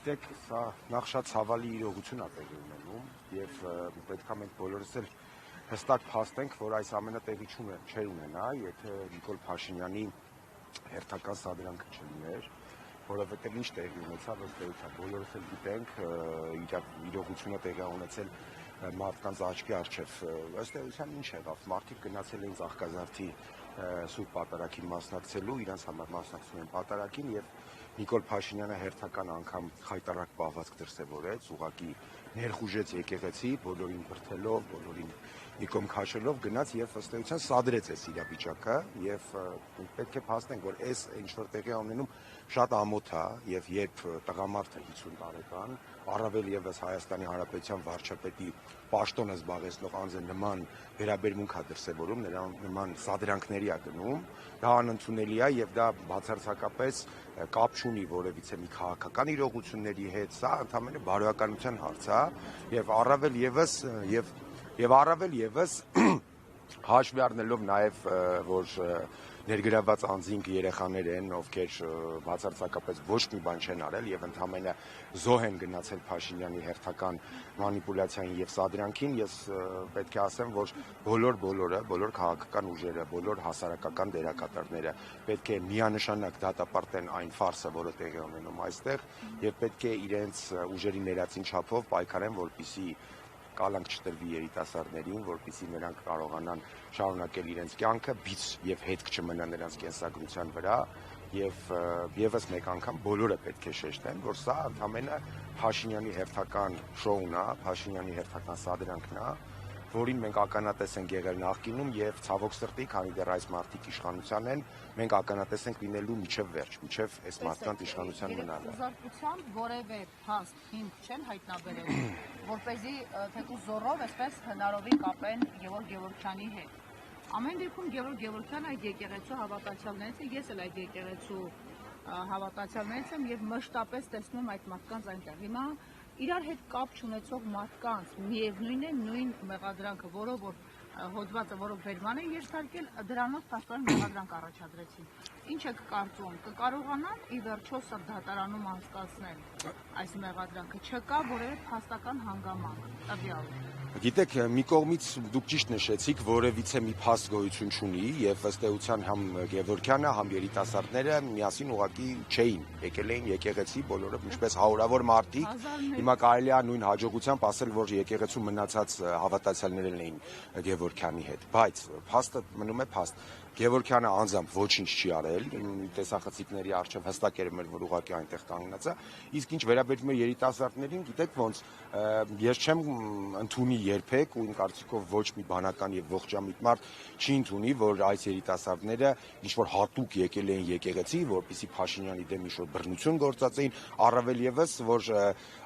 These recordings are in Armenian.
Գիտեք, սա նախ շատ ցավալի իրողություն է տեղի ունենում եւ պետք է մենք բոլորս էլ հստակ փաստենք, որ այս ամենը տեղի չէր ունենա, եթե Նիկոլ Փաշինյանի հերթական սադրանքը չլիներ, որովհետեւ ինչ տեղի ունեցավ, ըստ էության բոլորս էլ գիտենք, իրողությունը տեղի ունեցել մարդկանց աչքի առջև, ըստ էության ինչ եղավ, մարդիկ գնացել էին Ծաղկազարդի Սուրբ Պատարագին մասնակցելու, իրենց համար մասնակցում են պատարագին եւ Նիկոլ Փաշինյանը հերթական անգամ խայտարակ պահվածք դրսևորեց, ուղղակի ներխուժեց եկեղեցի, բոլորին բրդելով, բոլորին մի կողմ քաշելով գնաց եւ ըստ էության սադրեց այս իրավիճակը եւ պետք է փաստենք, որ այս ինչ որ տեղի ունենում շատ ամոթ է եւ երբ տղամարդը 50 տարեկան, առավել եւս Հայաստանի Հանրապետության վարչապետի պաշտոնը զբաղեցնող անձը նման վերաբերմունք է դրսևորում, նրան նման սադրանքների է գնում, դա անընդունելի է եւ դա բացարձակապես կապ չունի որևիցե մի քաղաքական իրողությունների հետ, սա ընդհանրապես բարոյականության հարց է եւ առավել եւս հաշվի առնելով նաեւ որ ներգրաված անձինք երեխաներ են, ովքեր բացարձակապես ոչ մի բան չեն արել եւ ընդհանրապես զոհ են գնացել Փաշինյանի հերթական մանիպուլյացիային եւ սադրանքին, ես պետք է ասեմ, որ բոլոր քաղաքական ուժերը, բոլոր հասարակական դերակատարները պետք է միանշանակ դատապարտեն այն ֆարսը, որը տեղի ունենում այստեղ եւ պետք է իրենց ուժերի ներածին չափով պայքարեն, որպեսզի կալանք չտրվի երիտասարդներին, որպեսզի նրանք կարողանան շարունակել իրենց կյանքը, բիծ եւ հետք չմնա նրանց կենսագրության վրա եւ եւս մեկ անգամ բոլորը պետք է շեշտեն, որ սա ընդհանրապես Փաշինյանի հերթական շոուն է, Փաշինյանի հերթական սադրանքն է, որին մենք ականատես ենք եղել նախկինում եւ ցավոք սրտի, քանի դեռ այս մարդիկ իշխանության են, մենք ականատես ենք լինելու միջև վերջ, միջև այս մարդկանց իշխանության մնալը։ Զորպրությամբ որևէ փաստ հիմք չեն հայտնաբերել, որպեսզի թեկուզ զորով այսպես հնարովի կապեն Գևորգ Գևորգյանի հետ։ Ամեն դեպքում Գևորգ Գևորգյանը այդ եկեղեցու հավատացյալներից է, ես էլ այդ եկեղեցու հավատացյալներից եմ եւ մշտապես տեսնում այդ մարդկանց այնտեղ։ Հիմա իրար հետ կապ չունեցող մարդկանց միևնույն է նույն մեղադրանքը, որով որ հոդվածը, որով վերման են ենթարկել, դրանով փաստորեն մեղադրանք առաջադրեցին։ Ինչ եք կարծում, կկարողանան ի վերջո սա դատարանում անցկացնել այս մեղադրանքը, չկա որևէ փաստական հանգամանք տվյալ։ Գիտեք, մի կողմից դուք ճիշտ նշեցիք, որևիցե մի փաստ գոյություն չունի եւ ըստ էության համ Գևորգյանը, համ երիտասարդները միասին ուղղակի չէին, եկել էին եկեղեցի բոլորը, ինչպես հարյուրավոր մարդիկ, հիմա կարելի է նույն հաջողությամբ ասել, որ եկեղեցու մնացած հավատացյալներն էին Գևորգյանի հետ, բայց փաստը մնում է փաստ։ Գևորգյանը անձամբ ոչինչ չի արել, տեսախցիկների առջև հստակ էր որ ուղղակի այնտեղ կանգնած է, իսկ ինչ վերաբերում է երիտասարդներին, գիտեք ոնց, ես չեմ ընդունի երբեք ու իմ կարծիքով ոչ մի բանական եւ ողջամիտ մարդ չի ընդունի, որ այս երիտասարդները ինչ որ հատուկ եկել էին եկեղեցի, որպեսզի Փաշինյանի դեմ ինչ-որ բռնություն գործածեին, առավել եւս որ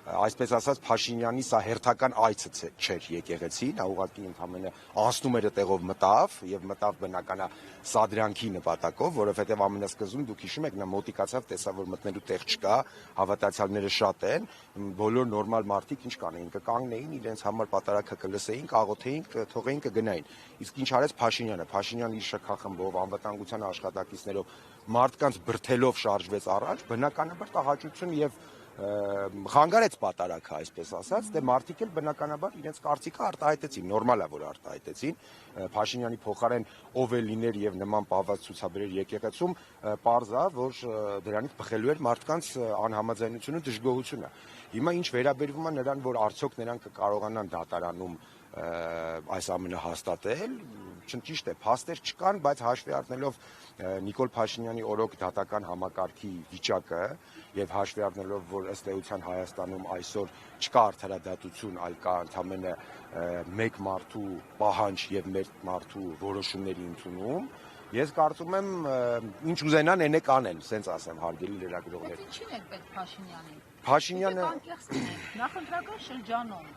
այսպես ասած Փաշինյանի սա հերթական այցը չէր եկեղեցի, նա ուղղակի ընդհանրապես անցնում էր այդտեղով մտավ եւ մտավ բնականա սադրանքի նպատակով, որովհետեւ ամենասկզբում դուք հիշում եք նա մոտիկացավ, տեսավ որ մտնելու տեղ չկա, հավատացյալները շատ են, բոլոր նորմալ մարդիկ ինչ կանեին, կկանգնեին իրենց համար պատարագը կլսեին, կաղոթեին, թողեին կգնային։ Իսկ ինչ արեց Փաշինյանը իր շքախմբով, անվտանգության աշխատակիցներով մարդկանց բրդելով շարժվեց առաջ, բնականաբար տաղաճություն եւ խանգարեց պատարագը, այսպես ասած, դե մարդիկ էլ բնականաբար իրենց կարծիքը արտահայտեցին, նորմալ է որ արտահայտեցին, Փաշինյանի փոխարեն ով էլ լիներ եւ նման պահված ցուցաբերեր եկեղեցում, պարզ է, որ դրանից բխելու էր մարդկանց անհամաձայնությունը, դժգոհությունը։ Հիմա ինչ վերաբերվում է նրան, որ արդյոք նրանք կկարողանան դատարանում այս ամենը հաստատել, ճիշտ է, փաստեր չկան, բայց հաշվի առնելով Նիկոլ Փաշինյանի օրոք դատական համակարգի վիճակը եւ հաշվի առնելով, որ ըստ էության Հայաստանում այսօր չկա արդարադատություն, այլ կա ընդհանրապես մեկ մարդու պահանջ եւ մեկ մարդու որոշումների ընդունում, ես կարծում եմ ինչ ուզենան այնե կանեն, սենց ասեմ, հարգելի լրագրողներ։ Ինչին է պետք Փաշինյանին։ Փաշինյանը նախընտրական շրջանում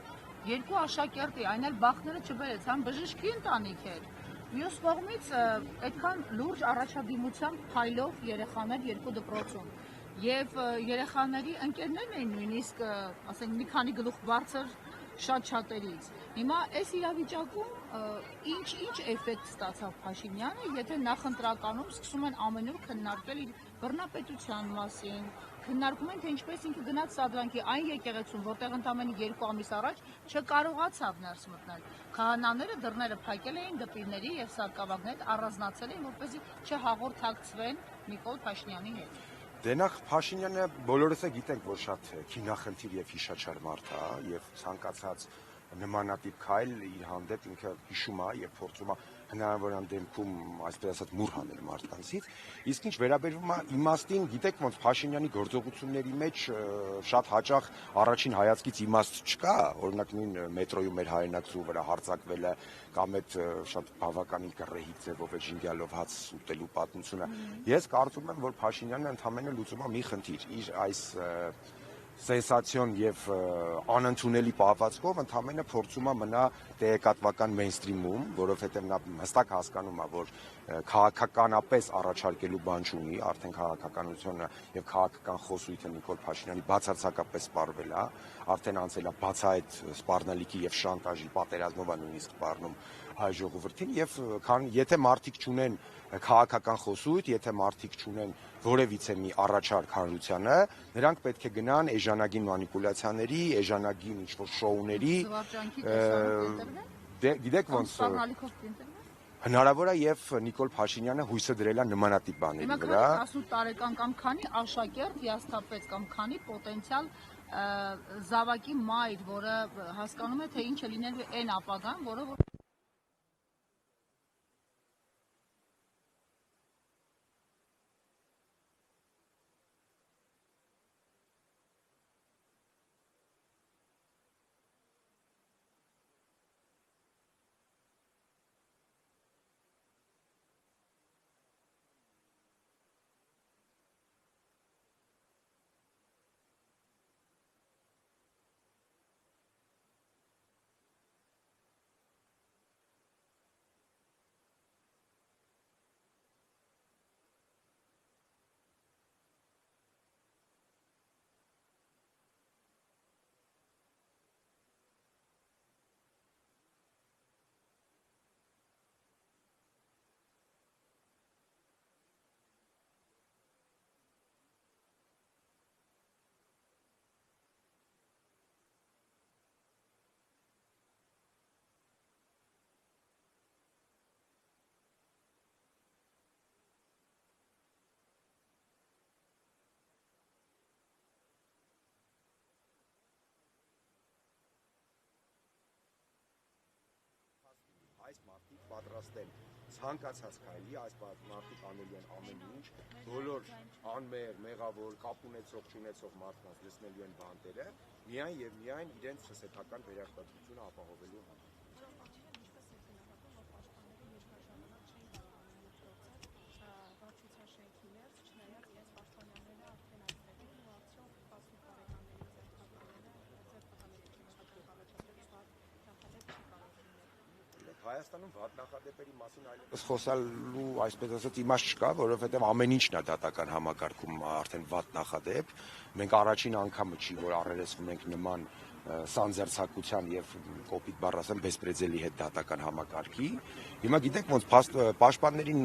երկու աշակերտի, այն էլ բախները չբերեց, համ բժշկի ընտանիք էր։ Մյուս կողմից այդքան լուրջ առաջադիմությամբ փայլող երեխաներ երկու դպրոցում եւ երեխաների ընկերներն էին նույնիսկ, ասենք, մի քանի գլուխ բարձր շատ շատերից։ Հիմա այս իրավիճակում ինչ էֆեկտ ստացավ Փաշինյանը, եթե նախընտրականում սկսում են ամենուր քննարկել իր բռնապետության մասին, քննարկում են, թե ինչպես ինքը գնաց սադրանքի այն եկեղեցում, որտեղ ընդամենը 2 ամիս առաջ չկարողացավ ներս մտնել։ Քահանաները դռները փակել էին դպիրների եւ սարկավագներ առանձնացել էին, որպեսզի չհաղորդակցվեն Նիկոլ Փաշինյանի հետ։ Դե նախ Փաշինյանը բոլորս գիտենք, որ շատ քինախնդիր եւ հիշաչար մարդ է եւ ցանկացած նմանատիպ քայլ իր հանդեպ ինքը հիշում է եւ փորձում է հնարավորան դեպքում այսպես ասած մուր հանել մարդկանցից, իսկ ինչ վերաբերվում է իմաստին, գիտեք ոնց Փաշինյանի գործողությունների մեջ շատ հաճախ առաջին հայացքից իմաստ չկա, օրինակ նույն մետրոյում մեր հայրենակցու վրա հարձակվելը կամ այդ շատ բավականին կռեհիկ ձևով այդ ժինգյալով հաց ուտելու պատմությունը։ Ես կարծում եմ, որ Փաշինյանը ընդհանրապես լուծում է մի խնդիր, իր այս սենսացիոն եւ անընդունելի պահվածքով ընդամենը փորձում է մնա տեղեկատվական մեյնսթրիմում, որովհետեւ նա հստակ հասկանում է, որ քաղաքականապես առաջարկելու բան չունի, արդեն քաղաքականությունը եւ քաղաքական խոսույթը Նիկոլ Փաշինյանի բացարձակապես սպառվել է, արդեն անցել է բացահայտ սպառնալիքի եւ շանտաժի պատերազմով է նույնիսկ սպառնում հայ ժողովրդին եւ եթե մարդիկ չունեն քաղաքական խոսույթ, եթե մարդիկ չունեն որևիցե մի առաջարկ հանրությանը, նրանք պետք է գնան էժանագին մանիպուլյացիաների, էժանագին ինչ-որ շոուների, գիտեք ոնց հնարավոր է եւ Նիկոլ Փաշինյանը հույսը դրել է նմանատիպ բաների վրա։ 18 տարեկան կամ քանի աշակերտ հիասթափվեց կամ քանի պոտենցիալ զավակի մայր, որը հասկանում է, թե ինչ է լինելու այն ապագան, որը այս մարդիկ պատրաստ են ցանկացած քայլի, այս մարդիկ անելու են ամեն ինչ, բոլոր անմեղ, մեղավոր, կապ ունեցող, չունեցող մարդկանց լցնելու են բանտերը, միայն եւ միայն իրենց սեփական վերարտադրությունը ապահովելու համար։ Հայաստանում վատ նախադեպերի մասին այլևս խոսալու այսպես ասած իմաստ չկա, որովհետև ամեն ինչն է դատական համակարգում արդեն վատ նախադեպ։ Մենք առաջին անգամը չի, որ առերեսվում ենք նման սանձերցակության եւ կոպիտ բառ ասեմ բեսպրեդելի հետ դատական համակարգի։ Հիմա գիտեք ոնց պաշտպաններին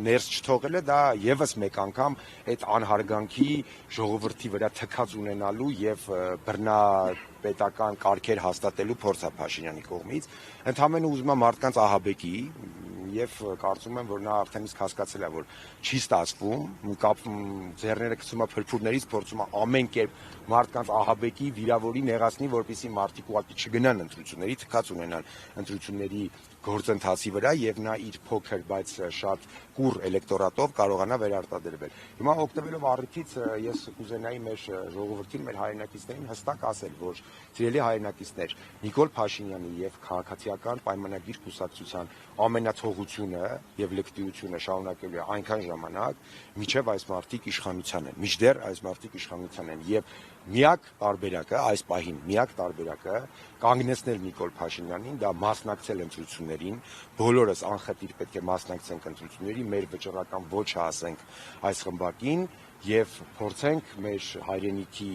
ներս չթողելը դա եւս մեկ անգամ այդ անհարգանքի ժողովրդի վրա թքած ունենալու եւ բռնապետական կարգեր հաստատելու փորձ է Փաշինյանի կողմից։ Ընդհանրապես ուզում եմ մարդկանց ահաբեկի եւ կարծում եմ, որ նա արդեն իսկ հասկացել է, որ չի ստացվում, ձեռները գցում է փրփուրներից, փորձում է ամեն կերպ մարդկանց ահաբեկի, վիրավորի, նեղացնի, որպեսզի մարդիկ ուղղակի չգնան ընտրությունների, թքած ունենան ընտրությունների գործընթացի վրա եւ նա իր փոքր, բայց շատ կուռ էլեկտորատով կարողանա վերարտադրվել։ Հիմա օգտվելով առիթից ես կուզենայի մեր ժողովրդին, մեր հայրենակիցներին հստակ ասել, որ ծիրելի հայրենակիցներ, Նիկոլ Փաշինյանի եւ քաղաքացիական պայմանագիր կուսակցության ամենաթողությունը եւ լկտիությունը շարունակելու է այնքան ժամանակ, մինչեւ այս մարդիկ իշխանության են, մինչդեռ այս մարդիկ իշխանության են եւ միակ տարբերակը այս պահին միակ տարբերակը կանգնեցնել Նիկոլ Փաշինյանին, դա մասնակցել ընտրություններին, բոլորս անխտիր պետք է մասնակցենք ընտրություններին, մեր վճռական ոչը ասենք այս խմբակին եւ փորձենք մեր հայրենիքի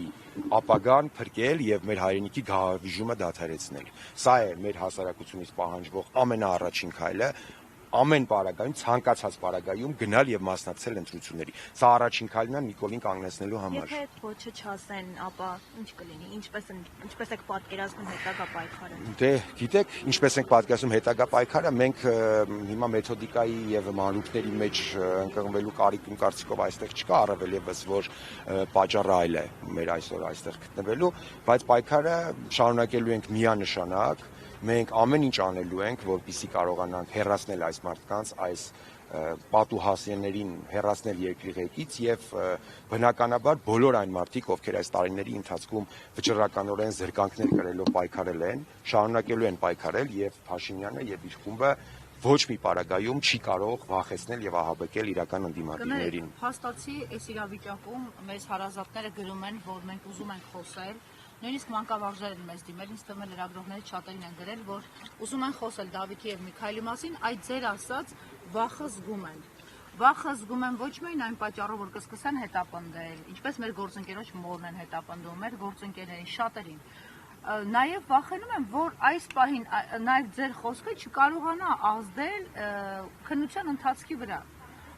ապագան փրկել եւ մեր հայրենիքի գահավիժումը դադարեցնել։ Սա է մեր հասարակությունից պահանջվող ամենաառաջին քայլը։ ամեն պարագայում, ցանկացած պարագայում գնալ եւ մասնակցել ընտրությունների։ Սա առաջին քայլն է Նիկոլին կանգնեցնելու համար։ Եթե այդ ոչը չասեն, ապա ինչ կլինի, ինչպես եք պատկերացնում հետագա պայքարը։ Դե գիտեք, ինչպես ենք պատկերացնում հետագա պայքարը, մենք հիմա մեթոդիկայի եւ մանրուքների մեջ ընկղմվելու կարիք իմ կարծիքով այստեղ չկա, առավել եւս որ պատճառը այլ է մեր այսօր այստեղ գտնվելու, բայց պայքարը շարունակելու ենք միանշանակ, մենք ամեն ինչ անելու ենք, որպեսզի կարողանանք հեռացնել այս մարդկանց, այս պատուհասիներին հեռացնել երկրի ղեկից եւ բնականաբար բոլոր այն մարդիկ, ովքեր այս տարիների ընթացքում վճռականորեն զրկանքներ կրելով պայքարել են, շարունակելու են պայքարել եւ Փաշինյանը եւ իր խումբը ոչ մի պարագայում չի կարող վախեցնել եւ ահաբեկել իրական ընդդիմադիրներին։ Փաստացի այս իրավիճակում մեզ հարազատները գրում են, որ մենք ուզում ենք խոսել, նույնիսկ մանկավարժեր են մեզ դիմել, ինձ թվում է լրագրողներից շատերին են գրել, որ ուզում են խոսել Դավիթի եւ Միքայելի մասին, այդ ձեր ասած վախը զգում են։ Վախը զգում են ոչ միայն այն պատճառով, որ կսկսեն հետապնդել, ինչպես մեր գործընկերոջ մորն են հետապնդում, մեր գործընկերներին, շատերին։ Նաև վախենում եմ, որ այս պահին նաև ձեր խոսքը չկարողանա ազդել քննության ընթացքի վրա։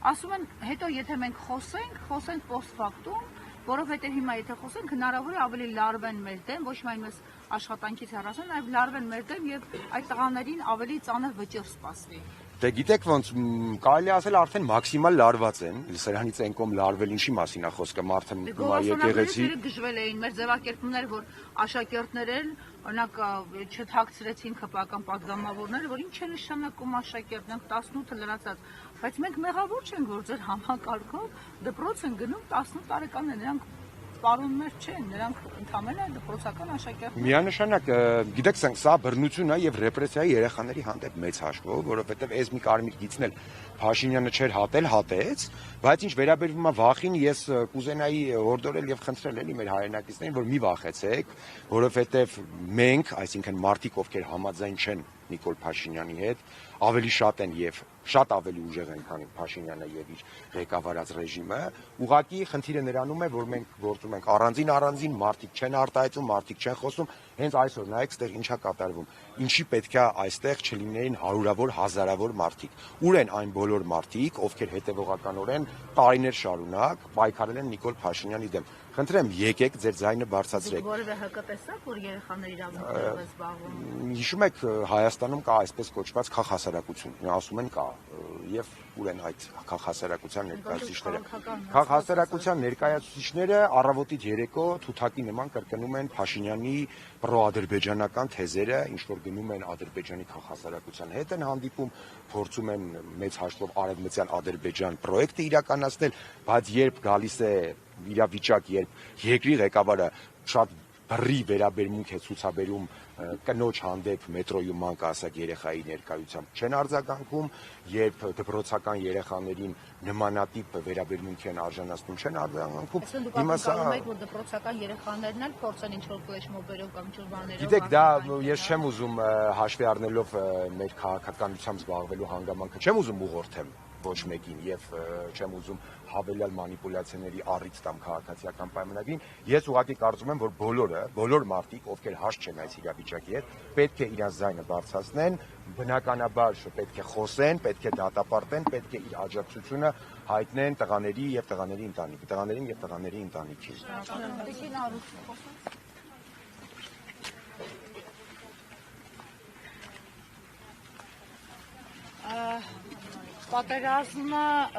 Ասում են, հետո եթե մենք խոսենք post factum, որովհետև հիմա եթե խոսենք, հնարավոր է ավելի լարվեն մեր դեմ, ոչ միայն մեզ աշխատանքից հեռացան, այլ լարվեն մեր դեմ եւ այդ տղաներին ավելի ծանր վճիռ սպասվի։ Դե գիտեք ոնց կարելի ասել արդեն մաքսիմալ լարված են, սրանից այն կողմ լարվել ինչի մասին է խոսքը, մարդը մտնում է եկեղեցի։ Գժվել էին մեր ձևակերպումները, որ աշակերտներ են, օրինակ չթաքցրեցին քպական պատգամավորները, որ ինչ է նշանակում աշակերտ, նրանք 18 լրացած, բայց մենք մեղավոր չենք, որ ձեր համակարգով դպրոց են գնում 18 տարեկաններ, նրանք պարոններ չեն, նրանք ընդհանրապես դպրոցական աշակերտներ։ Միանշանակ, գիտեք, սա բռնություն է եւ ռեպրեսիա է երեխաների հանդեպ մեծ հաշվով, որովհետեւ այս մի կարմիր գիծն էլ Փաշինյանը չէր հատել, հատեց, բայց ինչ վերաբերվում է վախին, ես կուզենայի հորդորել եւ խնդրել էլի մեր հայրենակիցներին, որ մի վախեցեք, որովհետեւ մենք, այսինքն մարդիկ, ովքեր համաձայն չեն Նիկոլ Փաշինյանի հետ, ավելի շատ են եւ շատ ավելի ուժեղ են, քան Փաշինյանը եւ իր ղեկավարած ռեժիմը, ուղղակի խնդիրը նրանում է, որ մենք գործում ենք առանձին, մարդիկ չեն արտահայտվում, մարդիկ չեն խոսում, հենց այսօր նայեք, ստեղ ինչա կատարվում, ինչի պետք է այստեղ չլինեին հարյուրավոր, հազարավոր մարդիկ, ուր են այն բոլոր մարդիկ, ովքեր հետևողականորեն տարիներ շարունակ պայքարել են Նիկոլ Փաշինյանի դեմ։ Խնդրեմ, եկեք ձեր ձայնը բարձրացրեք։ Որևէ ՀԿ տեսակ, որ երեխաների իրավունքներով է զբաղվում։ Հիշում եք, Հայաստանում կա այսպես կոչված քաղաքասարակություն, ասում են կա, եւ ուր են այդ քաղաքասարակության ներկայացուցիչները։ Քաղաքասարակության ներկայացուցիչները առավոտից երեկո թութակի նման կրկնում են Փաշինյանի պրոադրբեջանական թեզերը, ինչ որ գնում են Ադրբեջանի քաղաքասարակության հետ են հանդիպում, փորձում են մեծ հաշվով արևմտյան Ադրբեջան պրոյեկտը իրականացնել, բայց երբ գալիս է իրավիճակ, երբ երկրի ղեկավարը շատ բռի վերաբերմունք է ցուցաբերում կնոջ հանդեպ մետրոյում մանկահասակ երեխայի ներկայությամբ չեն արձագանքում, երբ դպրոցական երեխաներին նմանատիպ վերաբերմունք են արժանացնում չեն արձագանքում, հիմա սա որ դպրոցական երեխաներն էլ փորձեն ինչ-որ ֆլեշմոբերով կամ ինչ-որ բաներով։ Գիտեք, դա ես չեմ ուզում հաշվի առնելով մեր քաղաքականությամբ զբաղվելու հանգամանքը, չեմ ուզում ուղղորդեմ ոչ մեկին եւ չեմ ուզում հավելյալ մանիպուլյացիաների առիթ տամ քաղաքացիական պայմանագրին, ես ուղղակի կարծում եմ, որ բոլոր մարդիկ, ովքեր հաշտ չեն այս իրավիճակի հետ, պետք է իրենց ձայնը բարձրացնեն, բնականաբար պետք է խոսեն, պետք է դատապարտեն, պետք է իր աջակցությունը հայտնեն տղաների եւ տղաների ընտանիքի, տղաներին եւ տղաների ընտանիքի։ Պատերազմը